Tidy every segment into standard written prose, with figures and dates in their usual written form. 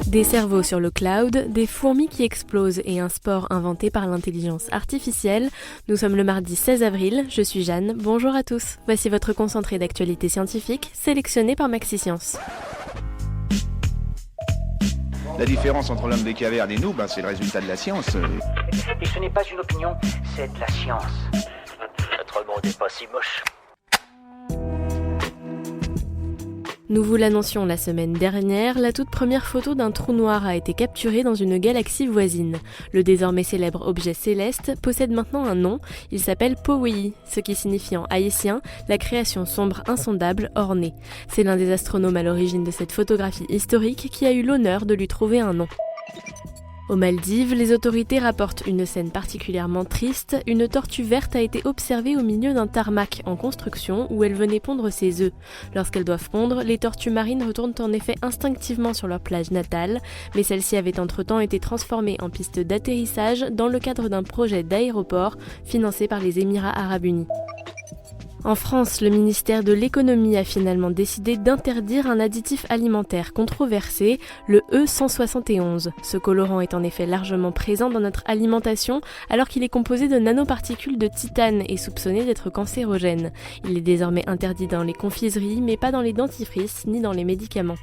Des cerveaux sur le cloud, des fourmis qui explosent et un sport inventé par l'intelligence artificielle. Nous sommes le mardi 16 avril, je suis Jeanne, bonjour à tous. Voici votre concentré d'actualité scientifique, sélectionné par Maxi-Science. La différence entre l'homme des cavernes et nous, c'est le résultat de la science. Et ce n'est pas une opinion, c'est de la science. Notre monde n'est pas si moche. Nous vous l'annoncions la semaine dernière, la toute première photo d'un trou noir a été capturée dans une galaxie voisine. Le désormais célèbre objet céleste possède maintenant un nom, il s'appelle Powei, ce qui signifie en haïtien la création sombre insondable ornée. C'est l'un des astronomes à l'origine de cette photographie historique qui a eu l'honneur de lui trouver un nom. Aux Maldives, les autorités rapportent une scène particulièrement triste. Une tortue verte a été observée au milieu d'un tarmac en construction où elle venait pondre ses œufs. Lorsqu'elles doivent pondre, les tortues marines retournent en effet instinctivement sur leur plage natale, mais celle-ci avait entre-temps été transformée en piste d'atterrissage dans le cadre d'un projet d'aéroport financé par les Émirats arabes unis. En France, le ministère de l'économie a finalement décidé d'interdire un additif alimentaire controversé, le E171. Ce colorant est en effet largement présent dans notre alimentation alors qu'il est composé de nanoparticules de titane et soupçonné d'être cancérogène. Il est désormais interdit dans les confiseries mais pas dans les dentifrices ni dans les médicaments.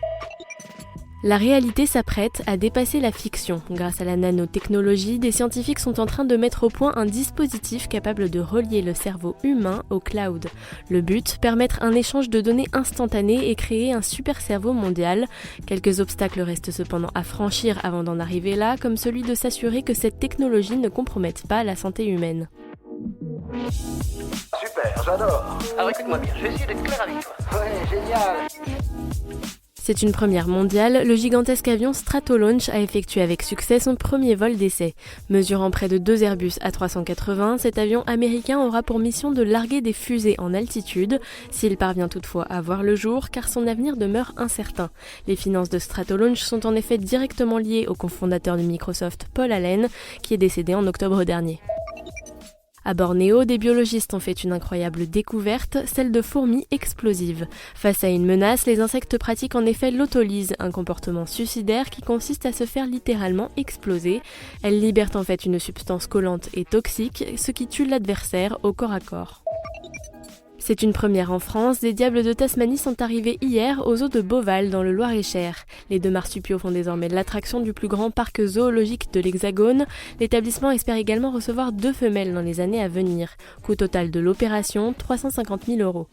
La réalité s'apprête à dépasser la fiction. Grâce à la nanotechnologie, des scientifiques sont en train de mettre au point un dispositif capable de relier le cerveau humain au cloud. Le but, permettre un échange de données instantané et créer un super cerveau mondial. Quelques obstacles restent cependant à franchir avant d'en arriver là, comme celui de s'assurer que cette technologie ne compromette pas la santé humaine. Super, j'adore. Alors écoute-moi bien, je vais essayer d'être clair avec toi. Ouais, génial. C'est une première mondiale, le gigantesque avion Stratolaunch a effectué avec succès son premier vol d'essai. Mesurant près de 2 Airbus A380, cet avion américain aura pour mission de larguer des fusées en altitude, s'il parvient toutefois à voir le jour, car son avenir demeure incertain. Les finances de Stratolaunch sont en effet directement liées au cofondateur de Microsoft, Paul Allen, qui est décédé en octobre dernier. À Bornéo, des biologistes ont fait une incroyable découverte, celle de fourmis explosives. Face à une menace, les insectes pratiquent en effet l'autolyse, un comportement suicidaire qui consiste à se faire littéralement exploser. Elles libèrent en fait une substance collante et toxique, ce qui tue l'adversaire au corps à corps. C'est une première en France, des diables de Tasmanie sont arrivés hier aux eaux de Beauval dans le Loir-et-Cher. Les deux marsupiaux font désormais l'attraction du plus grand parc zoologique de l'Hexagone. L'établissement espère également recevoir 2 femelles dans les années à venir. Coût total de l'opération, 350 000 €.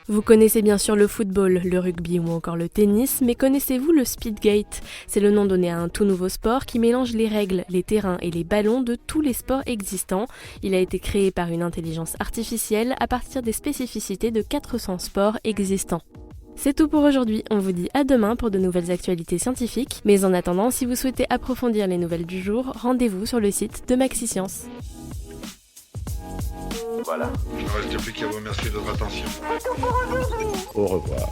Vous connaissez bien sûr le football, le rugby ou encore le tennis, mais connaissez-vous le Speedgate ? C'est le nom donné à un tout nouveau sport qui mélange les règles, les terrains et les ballons de tous les sports existants. Il a été créé par une intelligence artificielle à partir des spécificités de 400 sports existants. C'est tout pour aujourd'hui, on vous dit à demain pour de nouvelles actualités scientifiques, mais en attendant, si vous souhaitez approfondir les nouvelles du jour, rendez-vous sur le site de Maxi-Science. Voilà. Il ne reste plus qu'à vous remercier de votre attention. Au revoir.